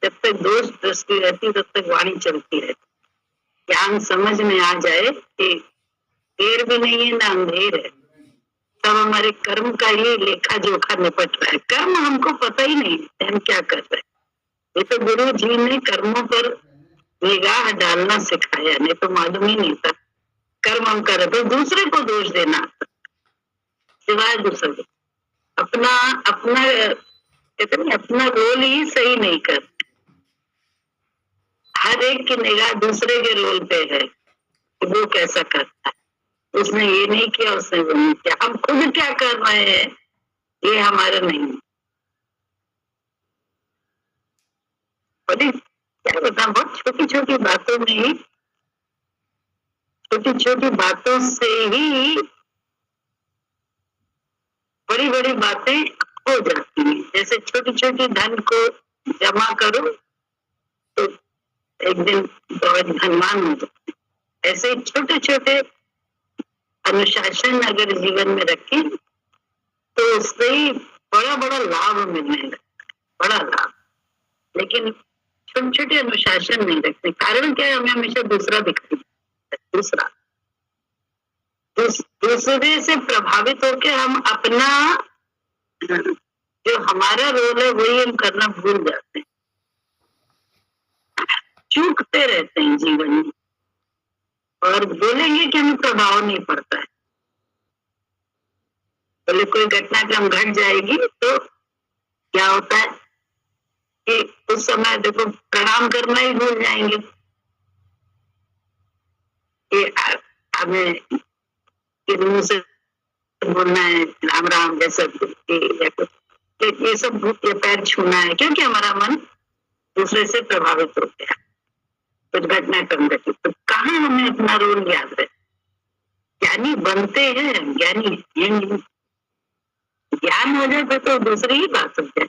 जब तक दोष दृष्टि रहती तब तक वाणी चलती रहती। ज्ञान समझ में आ जाए कि देर भी नहीं है ना अंधेर है, तब हमारे कर्म का ही लेखा जोखा निपट रहा है। कर्म हमको पता ही नहीं है हम क्या कर रहे हैं। ये तो गुरु जी ने कर्मों पर निगाह डालना सिखाया, नहीं तो मालूम ही नहीं था। कर्म हम कर रहे तो दूसरे को दोष देना, सिवाय दूसरे अपना अपना कहते नहीं, अपना रोल ही सही नहीं कर। हर एक की निगाह दूसरे के रोल पे है कि वो कैसा करता है, उसने ये नहीं किया, उसने वो नहीं किया। हम खुद क्या कर रहे हैं ये हमारा नहीं। बड़ी क्या बता, बहुत छोटी छोटी बातों में ही, छोटी छोटी बातों से ही बड़ी बड़ी बातें हो जाती हैं। जैसे छोटी छोटी धन को जमा करो तो एक दिन बहुत धनवान हो जाते। ऐसे ही छोटे छोटे अनुशासन अगर जीवन में रखें तो उससे ही बड़ा बड़ा लाभ मिलने लगता, बड़ा लाभ। लेकिन छोटे छोटे अनुशासन नहीं रखते, कारण क्या है, हमें हमेशा दूसरा दिखाई देता है। दूसरा दूसरे से प्रभावित होकर हम अपना जो हमारा रोल है वही हम करना भूल जाते हैं, चूकते रहते हैं जीवन में। और बोलेंगे कि हमें प्रभाव नहीं पड़ता है, बोले कोई घटनाक्रम घट जाएगी तो क्या होता है कि उस समय देखो प्रणाम करना ही भूल जाएंगे कि हमें मुंह से बोलना है राम राम जैसा, ये सब ये पैर छूना है, क्योंकि हमारा मन दूसरे से प्रभावित हो गया, कुछ घटना क्रम घटी। तो कहाँ हमें अपना रोल याद है। ज्ञानी बनते हैं, ज्ञानी ज्ञान हो जाए तो दूसरी ही बात हो जाए।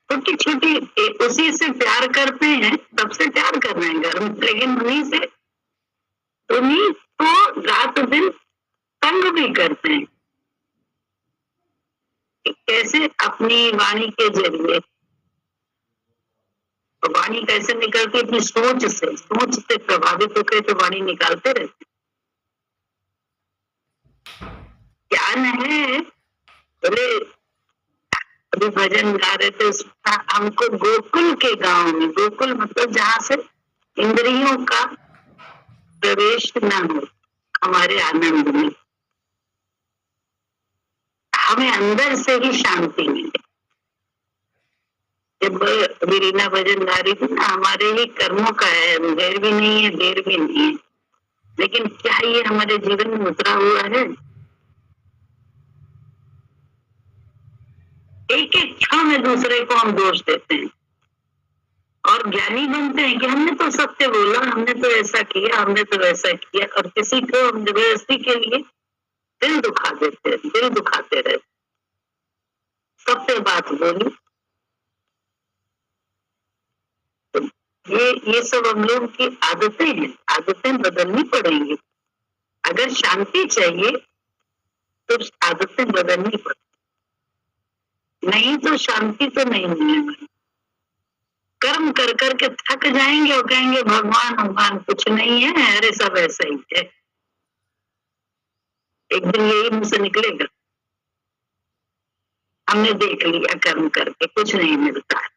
छोटी छोटी उसी से प्यार करते हैं, सबसे प्यार कर रहे हैं घर में, लेकिन उन्हीं को रात दिन तंग भी करते हैं। कैसे अपनी वाणी के जरिए, वाणी कैसे निकलती, अपनी सोच से प्रभावित होकर तो वाणी निकालते रहते। ज्ञान है, बोले अभी भजन गा रहे थे, हमको गोकुल के गांव में, गोकुल मतलब जहां से इंद्रियों का प्रवेश ना हो हमारे आनंद में, हमें अंदर से ही शांति मिले। जब रीना भजन गा रही थी ना, हमारे ही कर्मों का है, देर भी नहीं है देर भी नहीं है, लेकिन क्या ये हमारे जीवन में उतरा हुआ है। एक एक क्षण में दूसरे को हम दोष देते हैं और ज्ञानी बनते हैं कि हमने तो सत्य बोला, हमने तो ऐसा किया, हमने तो वैसा किया, और किसी को हम जबरदस्ती के लिए दिल दुखा देते हैं, दिल दुखाते रहते। सत्य बात बोली, तो ये सब हम लोग की आदतें हैं, आदतें बदलनी पड़ेंगी। अगर शांति चाहिए तो आदतें बदलनी पड़ेगी, नहीं तो शांति तो नहीं मिलेगी। कर्म कर करके थक जाएंगे और कहेंगे भगवान भगवान कुछ नहीं है, अरे सब ऐसा ही है। एक दिन यही मुंह से निकलेगा, हमने देख लिया कर्म करके कुछ नहीं मिलता है।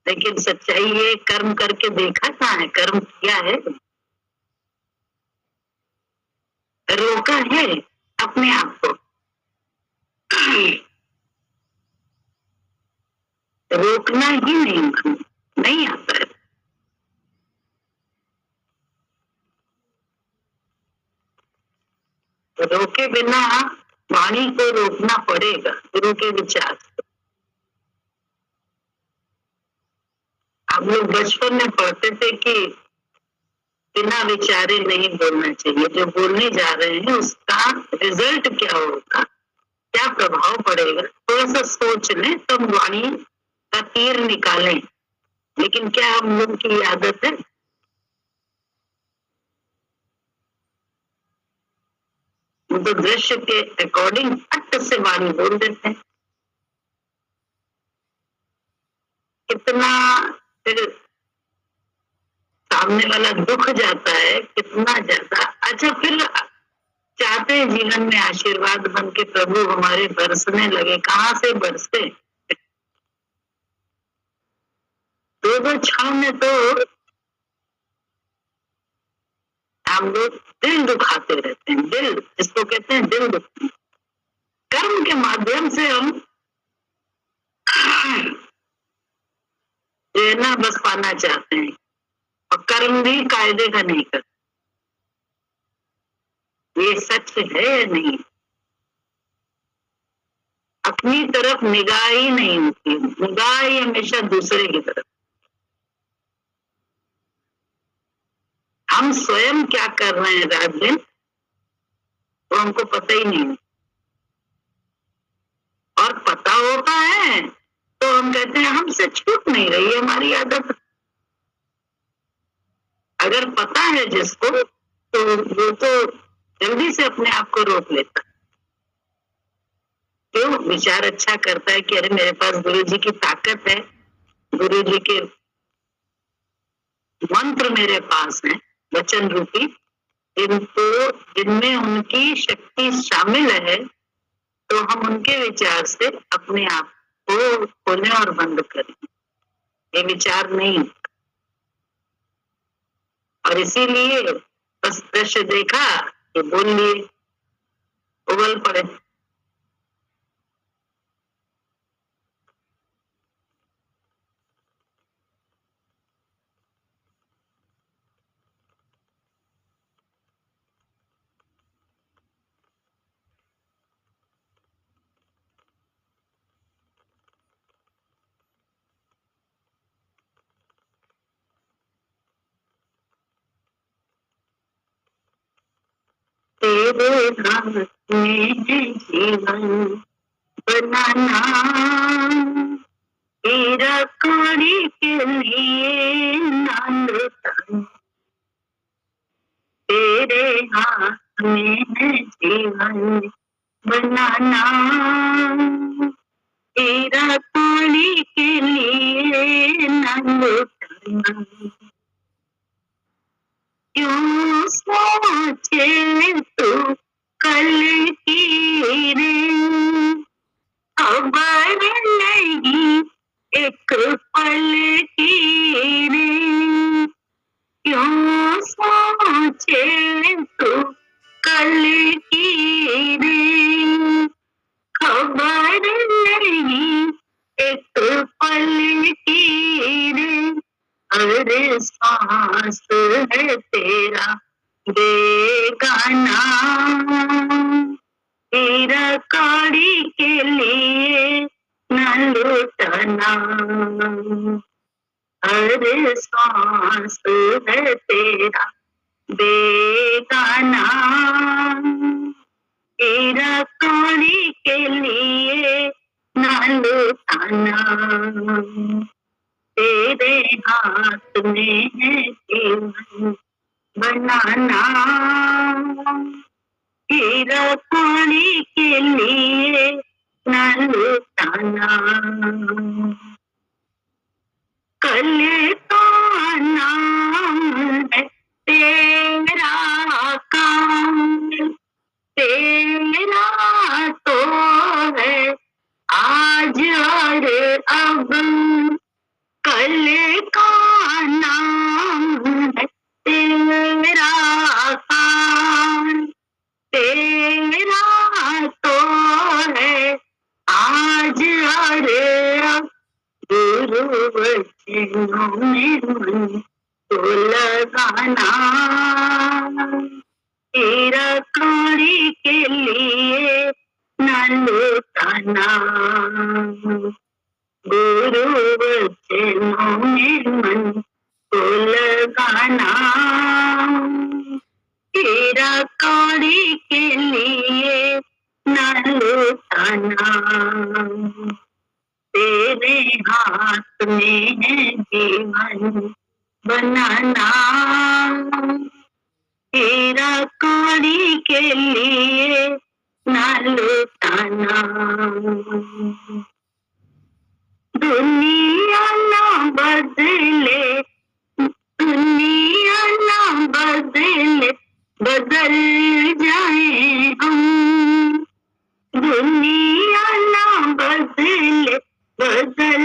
लेकिन सच्चाई ये, कर्म करके देखा कहाँ है, कर्म किया है, रोका है अपने आप को। रोकना ही नहीं आता है। रोके बिना वाणी को रोकना पड़ेगा, गुरु के विचार से। हम लोग बचपन में पढ़ते थे कि बिना विचारे नहीं बोलना चाहिए, जो बोलने जा रहे हैं उसका रिजल्ट क्या होगा, क्या प्रभाव पड़ेगा, थोड़ा सा सोच लें तब वाणी का तीर निकालें। लेकिन क्या हम लोग की आदत है, तो दृश्य के अकॉर्डिंग फट से वाणी बोल देते हैं। कितना फिर सामने वाला दुख जाता है, कितना ज्यादा। अच्छा, फिर चाहते हैं जीवन में आशीर्वाद बन के प्रभु हमारे बरसने लगे। कहाँ से बरसते? दो क्षण में तो हम लोग दिल दुखाते रहते हैं। दिल, जिसको कहते हैं दिल दुख। कर्म के माध्यम से हम ना बस पाना चाहते हैं, और कर्म भी कायदे का नहीं करते। ये सच है या नहीं? अपनी तरफ निगाह ही नहीं होती, निगाह ही हमेशा दूसरे की तरफ। हम स्वयं क्या कर रहे हैं रात दिन, तो हमको पता ही नहीं। और पता होता है तो हम कहते हैं हमसे छूट नहीं रही है हमारी आदत। अगर पता है जिसको, तो वो तो जल्दी से अपने आप को रोक लेता। क्यों? विचार अच्छा करता है कि अरे मेरे पास गुरु जी की ताकत है, गुरु जी के मंत्र मेरे पास है, वचन रूपी, इनको जिनमें उनकी शक्ति शामिल है, तो हम उनके विचार से अपने आप को खोलें और बंद करें। ये विचार नहीं। और इसीलिए बस दृश्य देखा, ये बोल लिए, उबल पड़े। तेरे हाथ में है जीवन बनाना, तेरा कौड़ी के लिए नालता। तेरे हाथ में है जीवन बनाना, तेरा कौड़ी के लिए नालता। क्यों सोचे तू कल की रे, खबर नहीं एक पल की रे। क्यों सोचे तू कल की रे, खबर नहीं एक पल की रे। हर सांस है तेरा बेगाना, तेरा कौड़ी के लिए न लुटाना। हर सांस है तेरा बेगाना, तेरा कौड़ी के लिए न लुटाना। तेरे हाथ में है जीवन बनाना, तेरा कौड़ी के लिए न लुटाना। कल तो नाम है तेरा काम, तेरा तो है आज और अब। कल का नाम है तेरा काम, तेरा तो है आज और अब। गुरु वचनों में मन को लगाना, तेरा कौड़ी के लिए न लुटाना। गुरु वचनों में मन को लगाना, तेरा कौड़ी के लिए न लुटाना। तेरे हाथ में है जीवन बनाना, हीरा कौड़ी के लिए ना लुटाना, दुनिया ना बदले, दुनिया ना बदले, बदल जाए हम, दुनिया ना बदले, बदल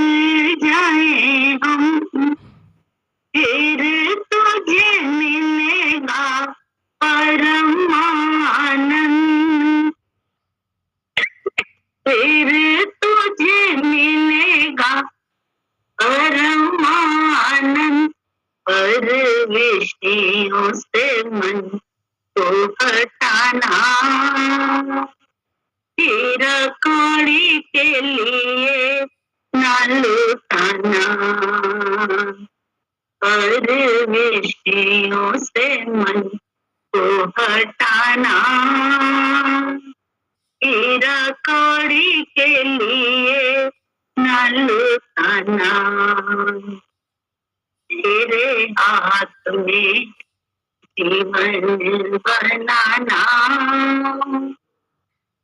जाए हम, फिर तुझे मिलेगा परम आनंद, फिर तुझे मिलेगा परम आनंद, पर विषयों से मन को हटाना, हीरा कौड़ी के लिए ना लुटाना, पर विषयों से मन को हटाना, हीरा कौड़ी के लिए ना लुटाना, तेरे हाथ में जीवन बनाना,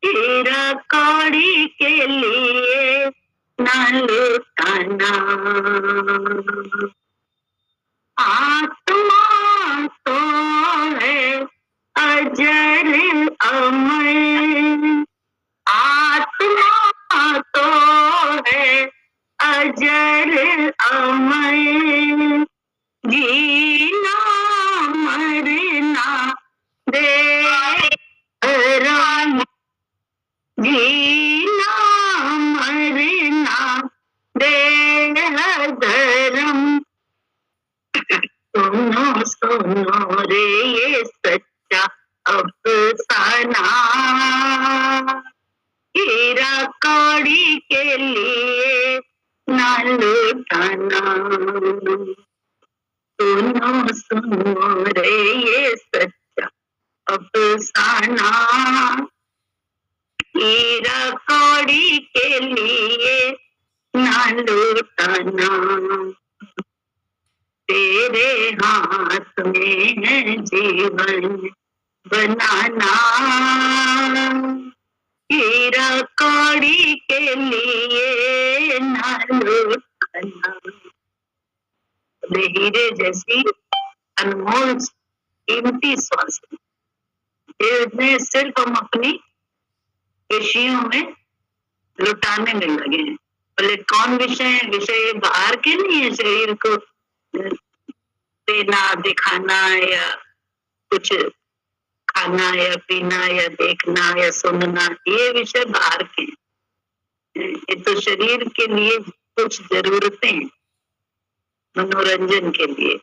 हीरा कौड़ी के लिए ना लुटाना, आत्मा तो है अजर अमर, आत्मा तो है अजर अमर, जीना मरना दे राम, जीना मरना दे धर्म, सुनो सुनो रे ये सच्चा अफसाना, हीरा कौड़ी के लिए ना लुटाना, सुनो सुनो रे ये सच्चा अफसाना, हीरा कौड़ी के लिए ना लुटाना, तेरे हाथ में है जीवन बनाना, हीरा कौड़ी के लिए ना लुटाना, हीरे जैसी अनमोल कीमती स्वास्थ्य ने सिर्फ हम अपनी विषयों में लुटाने में लगे हैं। बोले कौन विषय है? विषय बाहर के नहीं है, शरीर को देना दिखाना या कुछ खाना या पीना या देखना या सुनना, ये विषय बाहर के हैं। ये तो शरीर के लिए कुछ जरूरतें हैं मनोरंजन के लिए।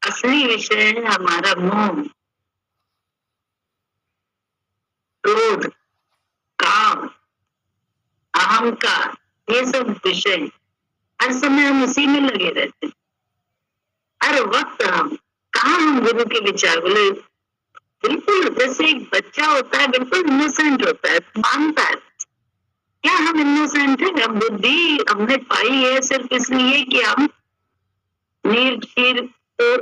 असली विषय है हमारा मोह, क्रोध, काम, अहंकार, ये सब विषय हर समय हम उसी में लगे रहते हैं। हर वक्त हम गुरु के विचार, बोले बिल्कुल जैसे एक बच्चा होता है, बिल्कुल इनोसेंट होता है, मानता है। क्या हम इनोसेंट है? हम बुद्धि हमने पाई है सिर्फ इसलिए कि हम नीर क्षीर को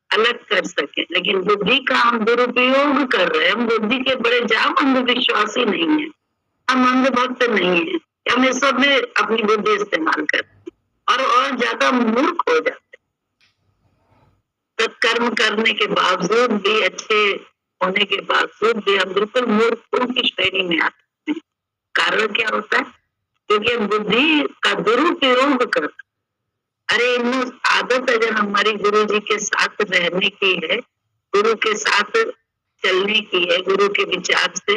अलग कर सके, लेकिन बुद्धि का हम दुरुपयोग कर रहे हैं। हम बुद्धि के बड़े जाम अंधविश्वासी नहीं है, हम अंधभक्त नहीं है, हम इस सब में अपनी बुद्धि इस्तेमाल करते हैं और ज्यादा मूर्ख हो जाते हैं। सत्कर्म करने के बावजूद भी, अच्छे होने के बावजूद भी हम बिल्कुल मूर्खों की श्रेणी में आते हैं। कारण क्या होता है? क्योंकि हम बुद्धि का दुरुपयोग करते। अरे इन्हों आदत अगर हमारी गुरु जी के साथ रहने की है, गुरु के साथ चलने की है, गुरु के विचार से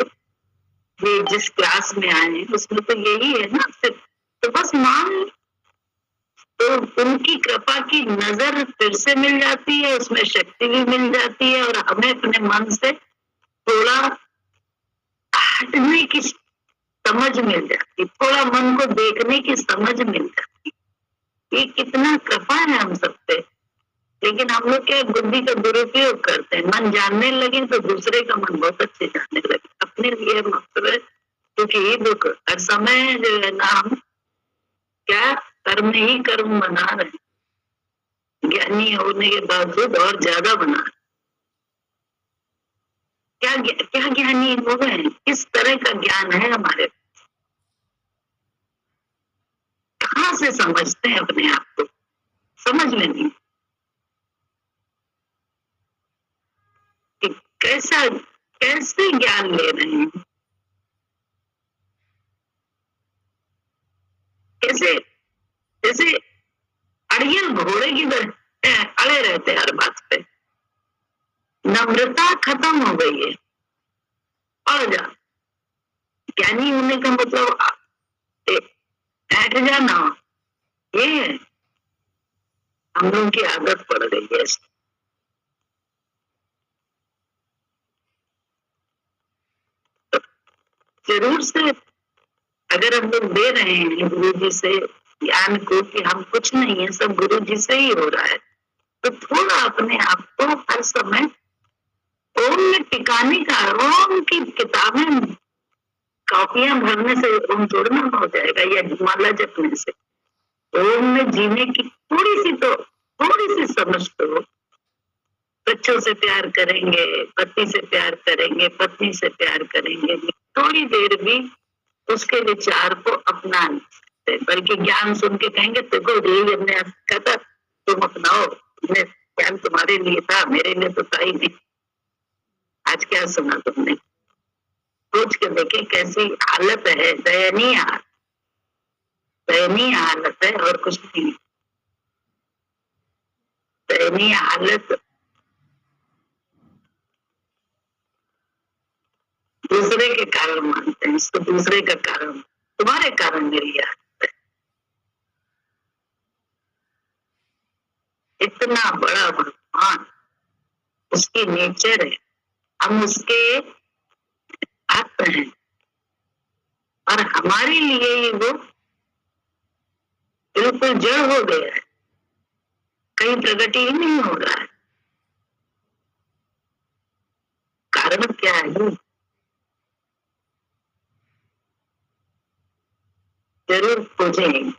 ये जिस क्लास में आए हैं उसमें तो यही है ना सिर्फ, तो बस मान तो उनकी कृपा की नजर फिर से मिल जाती है, उसमें शक्ति भी मिल जाती है और हमें अपने मन से थोड़ा हटने की समझ मिल जाती, थोड़ा मन को देखने की समझ मिल जाती। ये कितना कृपा है हम सब पे। लेकिन हम लोग क्या बुद्धि का दुरुपयोग करते हैं, मन जानने लगे तो दूसरे का मन बहुत अच्छे जानने लगे, अपने लिए मतलब क्योंकि ये दुख हर समय जो है ना, हम क्या कर्म ही कर्म बना रहे, ज्ञानी होने के बावजूद और ज्यादा बना रहे। क्या ज्ञानी लोग हैं, किस तरह का ज्ञान है हमारे, कहाँ से समझते हैं अपने आप को, समझ में नहीं कि कैसे ज्ञान ले रहे हैं, कैसे जैसे अड़ियल घोड़े की तरह अड़े रहते हैं हर बात पे। नम्रता खत्म हो गई है। और जा ज्ञानी होने का मतलब बैठ जाना, ये है हम लोगों की आदत पड़ गई है। जरूर से अगर हम लोग दे रहे हैं गुरु जी से ज्ञान को कि हम कुछ नहीं है, सब गुरु जी से ही हो रहा है, तो थोड़ा अपने आप को हर समय ओम में टिकाने का, ओम की किताबें कॉपियां भरने से ओम तोड़ना हो जाएगा या माला जपने से। ओम में जीने की थोड़ी सी समझ तो, बच्चों से प्यार करेंगे, पति से प्यार करेंगे, पत्नी से प्यार करेंगे, थोड़ी देर भी उसके विचार को अपना नहीं सकते, बल्कि ज्ञान सुन के कहेंगे देखो यही हमने कहता तुम अपनाओ, ज्ञान तुम्हारे लिए था, मेरे लिए तो था ही नहीं। आज क्या सुना तुमने, सोच के देखे कैसी हालत है, दयनीय हालत है और कुछ नहीं। दयनीय हालत दूसरे के कारण मानते हैं, इसको दूसरे का कारण, तुम्हारे कारण मेरी हालत है। इतना बड़ा भगवान, उसकी नेचर है, हम उसके आत्मा हैं और हमारे लिए ही वो बिल्कुल जड़ हो गया है, कहीं प्रगति ही नहीं हो रहा है। कारण क्या है, जरूर खोजें।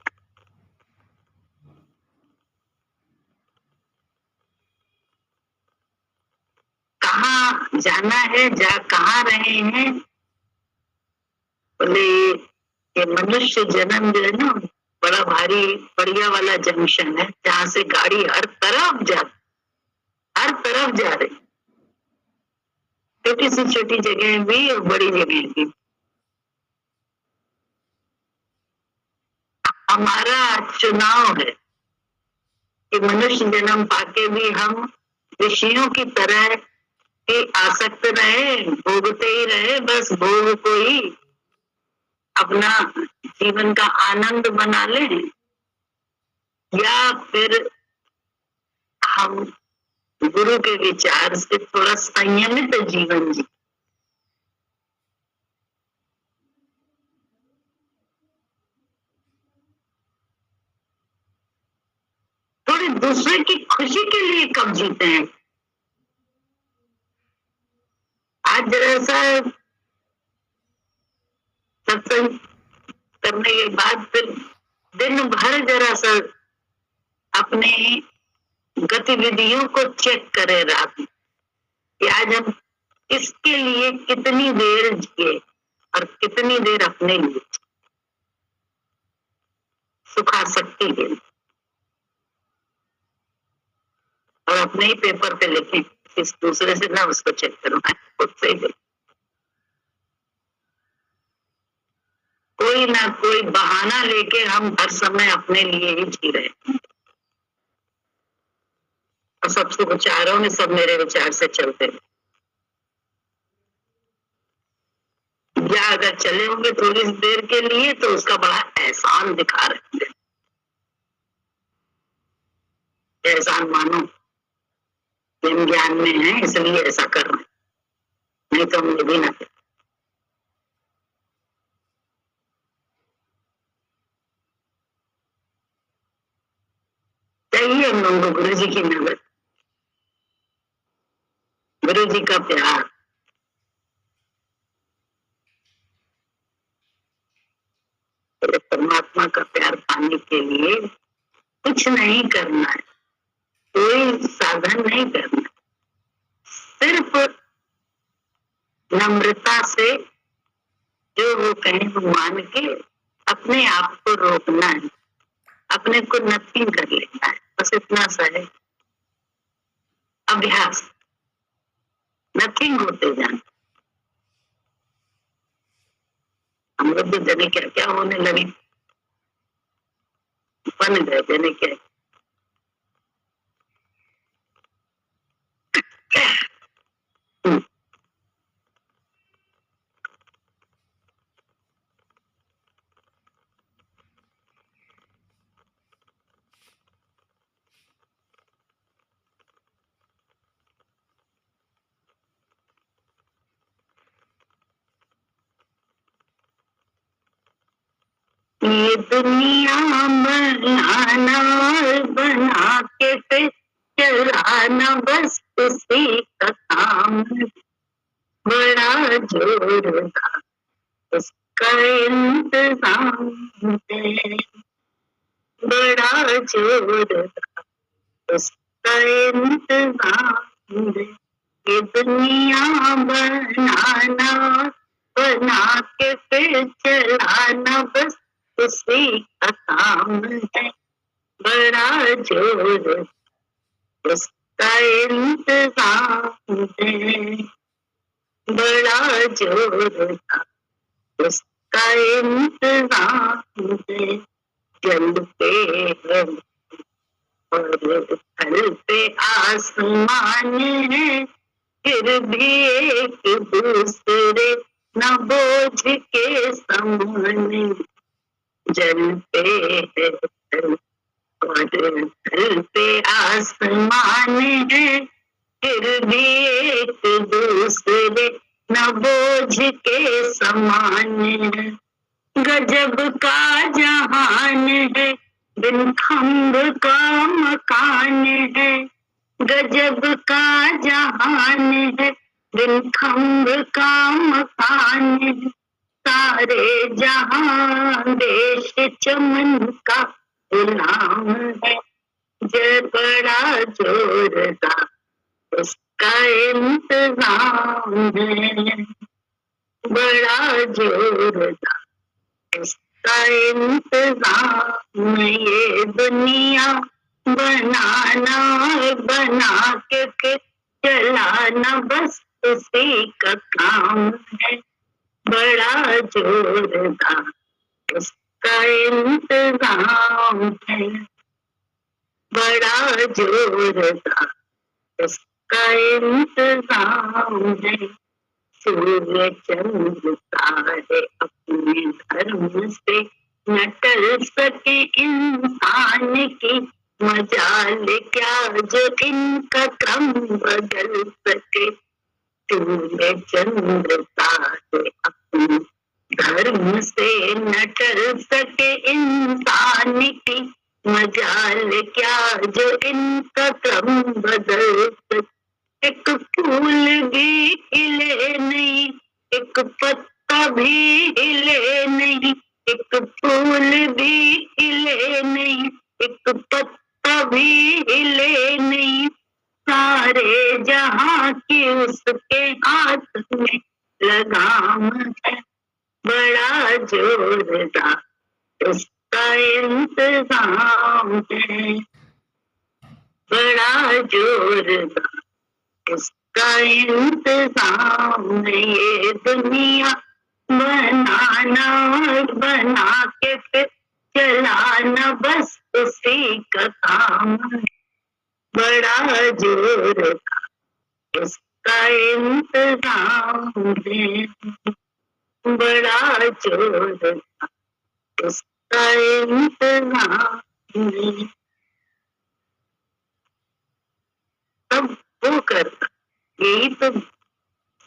कहाँ जाना है, जा कहाँ रहे हैं, बोले ये मनुष्य जन्म जो है ना बड़ा भारी बढ़िया वाला जंक्शन है, जहाँ से गाड़ी हर तरफ जा रही, छोटी सी छोटी जगह भी और बड़ी जगह भी। हमारा चुनाव है कि मनुष्य जन्म पाके भी हम ऋषियों की तरह ही आसक्त रहे, भोगते ही रहे, बस भोग को ही अपना जीवन का आनंद बना लें, या फिर हम गुरु के विचार से थोड़ा संयमित जीवन जी, थोड़ी दूसरे की खुशी के लिए कब जीते हैं। आज जरा सा सत्संग करने के बाद फिर दिन भर जरा सा अपने गतिविधियों को चेक करें रात में कि आज हम इसके लिए कितनी देर जिए और कितनी देर अपने लिए सुखासक्ति के लिए, और अपने ही पेपर पे लिखें, किस दूसरे से ना उसको चेक करो, खुद से ही। कोई ना कोई बहाना लेके हम हर समय अपने लिए ही जी रहे हैं और सबसे विचारों में सब मेरे विचार से चलते हैं, या अगर चले होंगे थोड़ी देर के लिए तो उसका बड़ा एहसान दिखा रहे हैं, एहसान मानो हम ज्ञान में है इसलिए ऐसा कर रहे हैं, नहीं तो हम ये भी ना करते। चाहिए हम लोगों को गुरु जी की नजर, गुरु जी का प्यार, परमात्मा का प्यार पाने के लिए कुछ नहीं करना है, कोई साधन नहीं करना, सिर्फ नम्रता से जो वो कहें वो मान के अपने आप को रोकना है, अपने को नथिंग कर लेना है, बस इतना सा है अभ्यास, नथिंग होते जाना। हम लोग तो जने क्या क्या होने लगे, बन गए जने क्या। ये दुनिया बनाना और बना के फिर चलाना बस उसी का काम, बड़ा जोर था उसका इंतजाम है, बड़ा जोर था उसका इंतजाम है। ये दुनिया बनाना बना के फिर चलाना बस उसी का काम है, बड़ा जोर उसका इंतजाम है, बड़ा जोर था उसका इंतजाम है। जल पे है और थल पे आसमान है, फिर भी एक दूसरे न बोझ के समान। जल पे है और थल पे आसमान है, फिर भी एक दूसरे न बोझ के समान। गजब का जहान है बिन खंभ का मकान है, गजब का जहान है बिन खंभ का मकान है। सारे जहां देश चमन का गुलाम है, जय बड़ा जोरदार उसका इंतजाम है, बड़ा जोरदार उसका इंतजाम। ये दुनिया बनाना बना के फिर चलाना बस उसी का काम है, बड़ा जोरदार उसका इंतजाम है, बड़ा जोरदार उसका इंतजाम है। सूर्य चंद्र तारे अपने धर्म से न टल सके इंसान की, मजाल क्या जो इनका क्रम बदल सके। सूर्य चंद्र तारे अपने धर्म से न टल सके इंसान की, मजाल क्या जो इनका क्रम बदल सके। एक फूल भी हिले नहीं, एक पत्ता भी हिले नहीं, एक फूल भी हिले नहीं, एक पत्ता भी हिले नहीं। सारे जहां की उसके हाथ में लगाम है, बड़ा जोरदार उसका इंतजाम है, बड़ा जोरदार उसका इंतजाम। ये दुनिया बनाना बना के फिर चलाना बस उसी का काम, बड़ा जोर का उसका इंतजाम है, बड़ा जोर का उसका इंतजाम है। सब वो करता, यही तो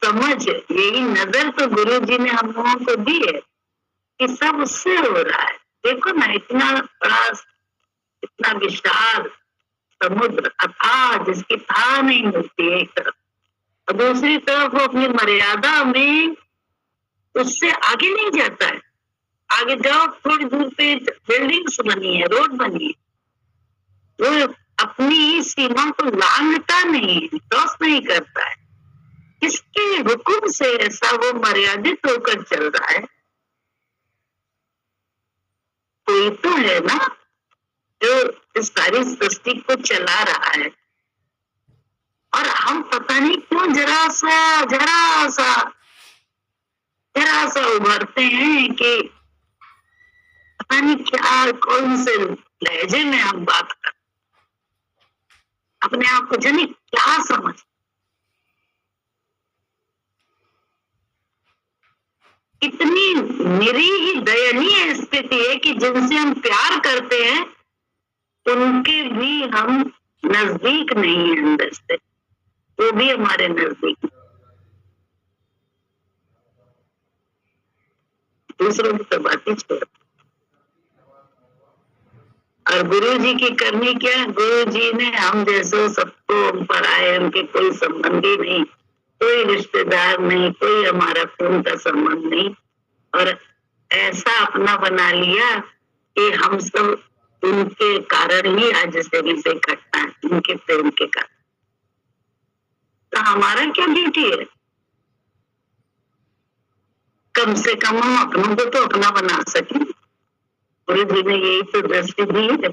समझ, यही नजर तो गुरु जी ने हम लोगों को दी है कि सब उससे हो रहा है। देखो ना, इतना बड़ा, इतना विशाल समुद्र अथाह जिसकी था नहीं मिलती एक तरफ, और दूसरी तरफ वो अपनी मर्यादा में उससे आगे नहीं जाता है। आगे जाओ थोड़ी दूर पे बिल्डिंग्स बनी है, रोड बनी है, वो अपनी सीमा को लांघता नहीं है, क्रॉस नहीं करता है। किसके हुक्म से ऐसा वो मर्यादित होकर चल रहा है? कोई तो है ना जो इस सारी सृष्टि को चला रहा है, और हम पता नहीं क्यों जरा सा उभरते हैं कि पता नहीं क्या, कौन से लहजे में हम बात कर, अपने आप को जाने क्या समझ। इतनी निरीह दयनीय स्थिति है कि जिनसे हम प्यार करते हैं उनके भी हम नजदीक नहीं है, अंदर से वो भी हमारे नजदीक, दूसरों की तो बात ही छोड़। और गुरु जी की करनी क्या, गुरु जी ने हम जैसे सबको हम पर आए, उनके कोई संबंधी नहीं, कोई रिश्तेदार नहीं, कोई हमारा खून का संबंध नहीं, और ऐसा अपना बना लिया कि हम सब उनके कारण ही आज शरीर से इकट्ठा है, उनके प्रेम के कारण। तो हमारा क्या ड्यूटी है? कम से कम हम अपनों को तो अपना बना सके। गुरु जी ने यही तो दृष्टि दी है,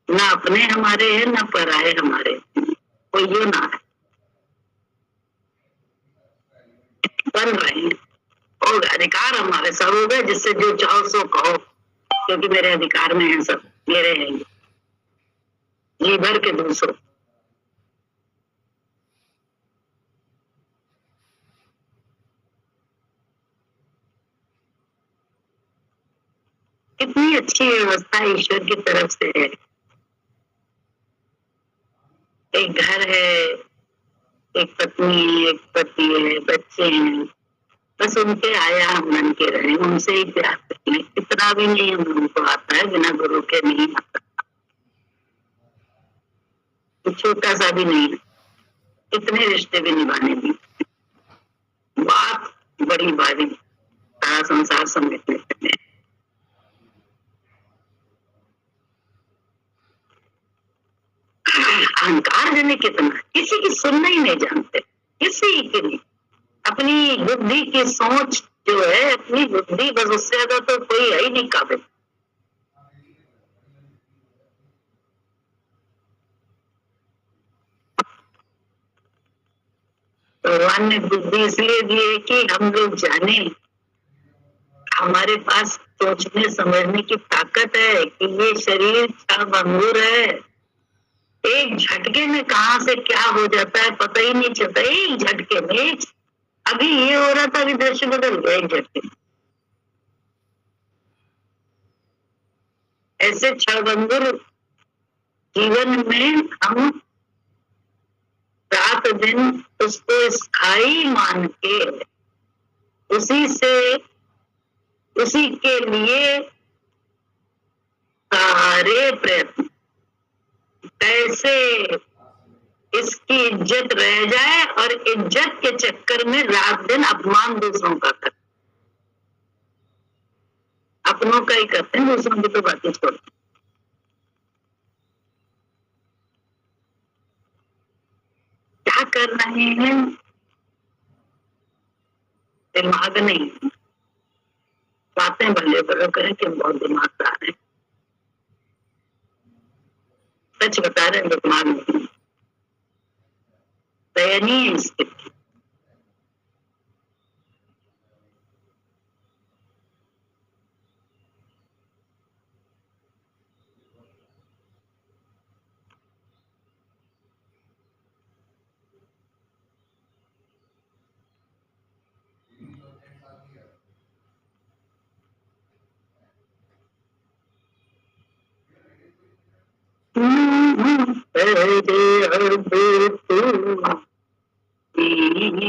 ना अपने हमारे हैं ना पराए हमारे, कोई यो ना है, बन रहे हैं। और अधिकार हमारे सब हो गए, जिससे जो चाहो सो कहो, क्योंकि मेरे अधिकार में है, सब मेरे हैं, जी भर के दूसरों। कितनी अच्छी व्यवस्था ईश्वर की तरफ से है। एक घर है, एक पत्नी है, एक पति है, बच्चे हैं, बस उनके आया हम बन के रहे, उनसे ही प्यार करें। इतना भी नहीं हम उनको आता है, बिना गुरु के नहीं आता, छोटा सा भी नहीं है, इतने रिश्ते भी निभाने भी बात बड़ी बारी, सारा संसार समेटने के। अहंकार जने कितना, किसी की सुनना ही नहीं जानते, किसी की नहीं, अपनी बुद्धि की सोच जो है, अपनी बुद्धि, बस उससे ज्यादा तो कोई है ही नहीं काबिल। भगवान ने बुद्धि इसलिए दी है कि हम लोग जाने, हमारे पास सोचने समझने की ताकत है कि ये शरीर क्षणभंगुर है, एक झटके में कहाँ से क्या हो जाता है पता ही नहीं चलता। एक झटके में, अभी ये हो रहा था, अभी दृश्य बदल गया एक झटके में। ऐसे क्षणभंगुर जीवन में हम रात दिन उसको स्थायी मान के, उसी के लिए सारे प्रयत्न, कैसे इसकी इज्जत रह जाए, और इज्जत के चक्कर में रात दिन अपमान दूसरों का कर, अपनों का ही करते हैं, दूसरों की तो बातें छोड़ते हैं। क्या कर रहे हैं? दिमाग नहीं, बातें भले भले करें कि बहुत दिमागदार है, सच बता रहे हैं, दिमाग नहीं, दयनीय स्थिति।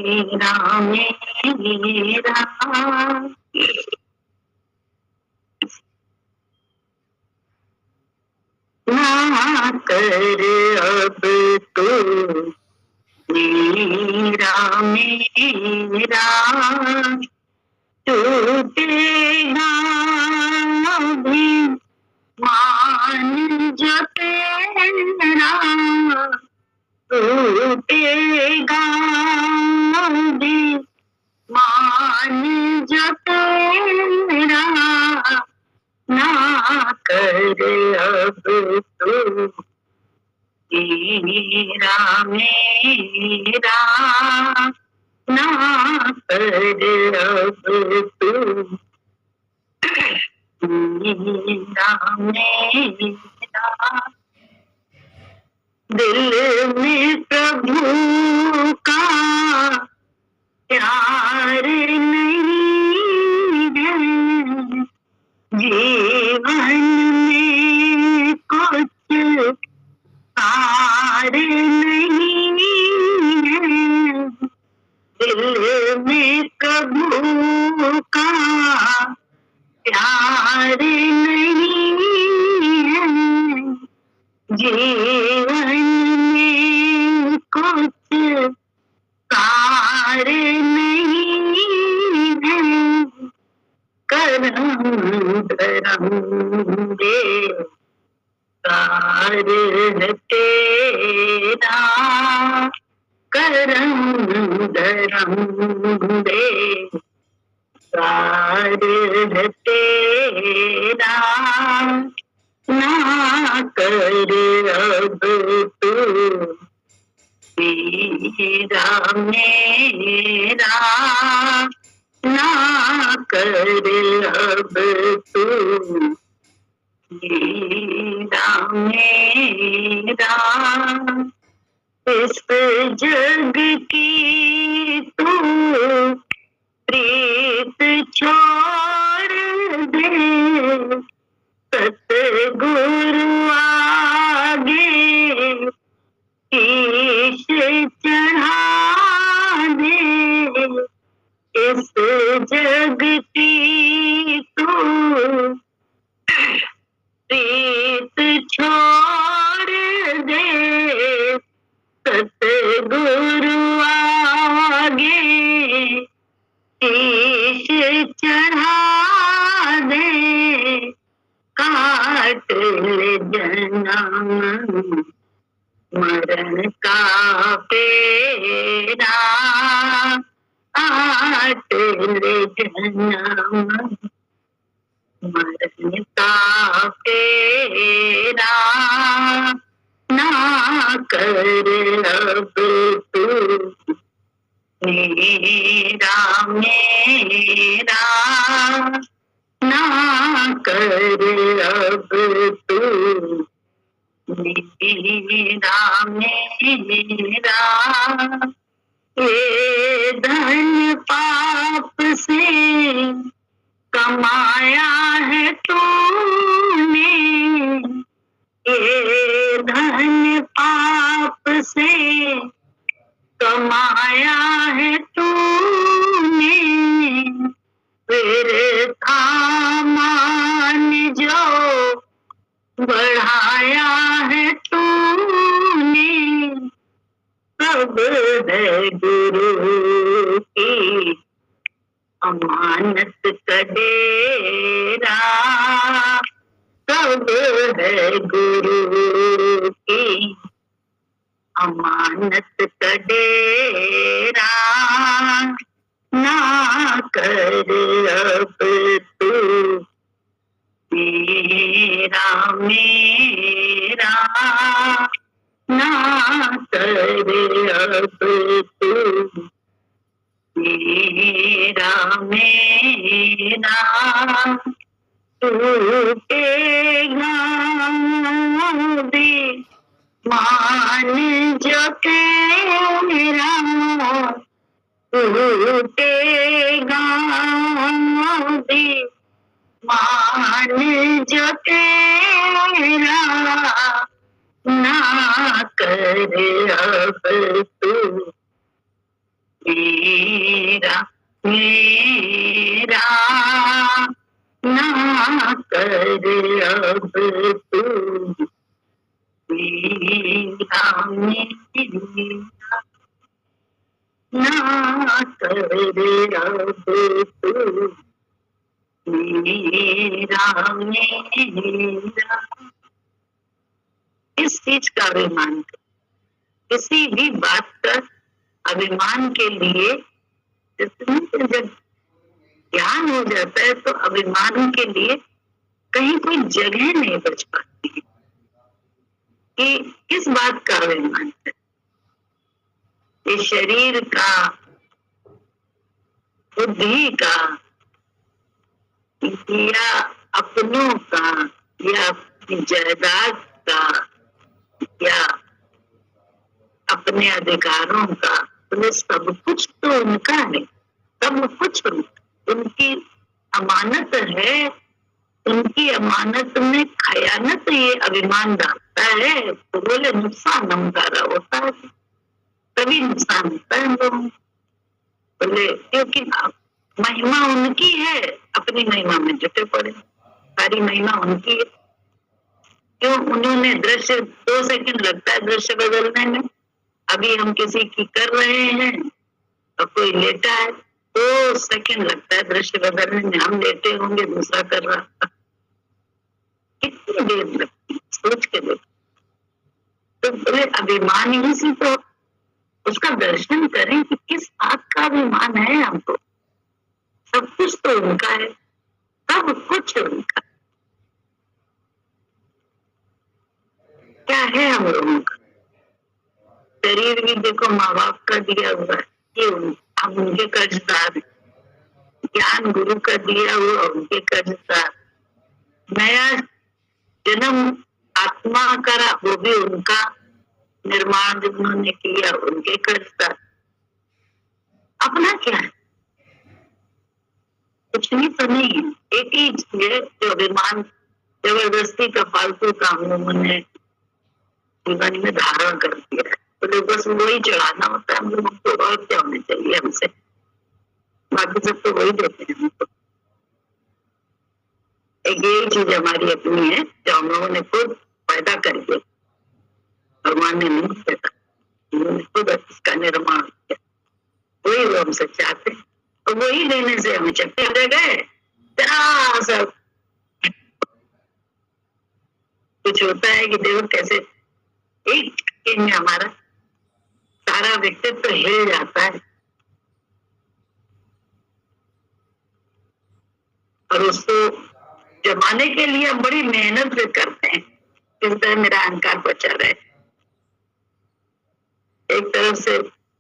मेरा मेरा ना कर अब तो मेरा मेरा टूटेगा भी मान जो तेरा, टूटेगा मान जो तेरा, ना कर अब तू तेरा मेरा, ना कर अब तू तेरा मेरा। दिल में प्रभु का प्यार नहीं है, जीवन में कुछ पार नहीं है। दिल में प्रभु का प्यार नहीं है, जीवन में कुछ पार नहीं है। करम धरम दे कार है तेरा, करम धरम दे कार है तेरा, ना कर अब तू तेरा मेरा, ना कर अब तू तेरा मेरा। इस जग की तू प्रीत छोड़ दे, सतगुरु आगे शीश चढ़ा दे। इस जग की तू प्रीत छोड़ दे, सतगुरु आगे शीश चढ़ा दे। काट ले जन्म मरण का फेरा, काट ले जन्म मरण का फेरा, ना कर अब तू तेरा मेरा, ना कर अब तू तेरा मेरा। ये धन पाप से कमाया है तूने, ये धन पाप से कमाया है तूने। फिर मान जो बढ़ाया है तूने, सब है गुरु की अमानत का डेरा, सब है गुरु की अमानत का डेरा, ना कर अब तू तेरा मेरा, ना कर अब तू तेरा मेरा। टूटेगा मान जो तेरा, टूटेगा मान जो तेरा, ना कर अब तू तेरा मेरा, ना कर अब तू तेरा मेरा, ना कर अब तू तेरा मेरा। इस चीज का अभिमान कर, किसी भी बात का अभिमान के लिए, जब ज्ञान हो जाता है तो अभिमान के लिए कहीं कोई जगह नहीं बच पाती है कि किस बात का अभिमान है। ये शरीर का, बुद्धि का, या अपनों का, या अपनी जायदाद का, या अपने अधिकारों का, तो सब कुछ तो उनका है, सब कुछ उनकी अमानत है। उनकी अमानत में खयानत ये अभिमान डालता है तो बोले नुकसान हमारा होता है, तभी नुकसान होता है हम लोगों को। बोले क्योंकि महिमा उनकी है, अपनी महिमा में जुटे पड़े, सारी महिमा उनकी है। क्यों? उन्होंने दृश्य 2 सेकंड लगता है दृश्य बदलने में। अभी हम किसी की कर रहे हैं और कोई लेटा है, 2 सेकंड लगता है दृश्य बदलने में। हम लेटे होंगे, दूसरा कर रहा था, कितनी देर लगती है, सोच के देखो। तो बोले अभिमान ही से तो उसका दर्शन करें कि किस बात का अभिमान है हमको। सब कुछ तो उनका है, सब कुछ उनका। क्या है हम लोगों का? शरीर भी देखो माँ बाप का दिया हुआ है, ये हम उनके कर्जदार हैं। ज्ञान गुरु का दिया हुआ, उनके कर्जदार। नया जन्म आत्मा करा, वो भी उनका निर्माण जिन्होंने किया, उनके कर्जदार। अपना क्या है? कुछ भी तो नहीं है। एक ही चीज है जो अभिमान जबरदस्ती का फालतू काम उन्होंने जीवन में धारण कर दिया है। तो बस वही चढ़ाना होता है हम लोगों को, और क्या होना चाहिए हमसे? बाकी सब तो वही देते हैं हमको। एक यही चीज हमारी अपनी है जो हम लोगों ने खुद पैदा करके, भगवान ने नहीं पैदा, उन्होंने खुद इसका निर्माण किया। वही वो हमसे चाहते हैं और वही देने से हम चक्के रह गए। सब कुछ होता है कि देखो कैसे एक चक्के में हमारा सारा व्यक्तित्व तो हिल जाता है। और उसको जमाने के लिए हम बड़ी मेहनत से करते हैं। किस तरह मेरा अहंकार बचा रहे। एक तरफ से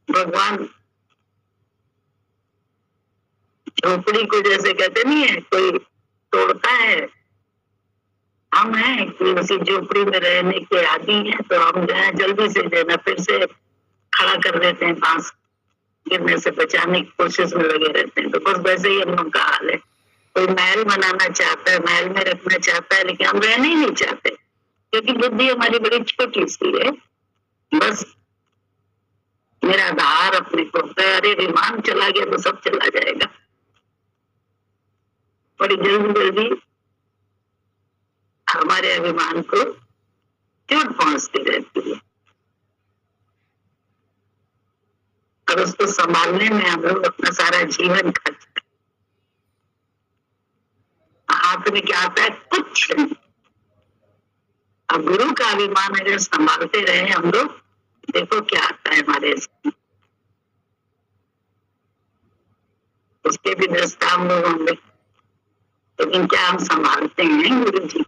भगवान झोपड़ी को जैसे कहते नहीं है, कोई तोड़ता है, हम हैं कि उसी झोपड़ी में रहने के आदी हैं, तो हम जो है जल्दी से देना फिर से खड़ा कर देते हैं, बांस गिरने से बचाने की कोशिश में लगे रहते हैं। तो बस वैसे ही हम लोग का हाल है। कोई महल बनाना चाहता है, महल में रखना चाहता है, लेकिन हम रहना ही नहीं चाहते क्योंकि बुद्धि हमारी बड़ी छोटी सी है। बस मेरा आधार अपने को, अरे विमान चला गया तो सब चला जाएगा। बड़ी जल्दी जल्दी हमारे अभिमान को चोट पहुंचती रहती है और उसको संभालने में हम लोग अपना सारा जीवन खर्च करते। हाथ में क्या आता है? कुछ नहीं। अब गुरु का अभिमान अगर संभालते रहे हम लोग, देखो क्या आता है हमारे इसमें। उसके भी दृष्टा हम लोग होंगे, लेकिन क्या हम संभालते हैं गुरु जी?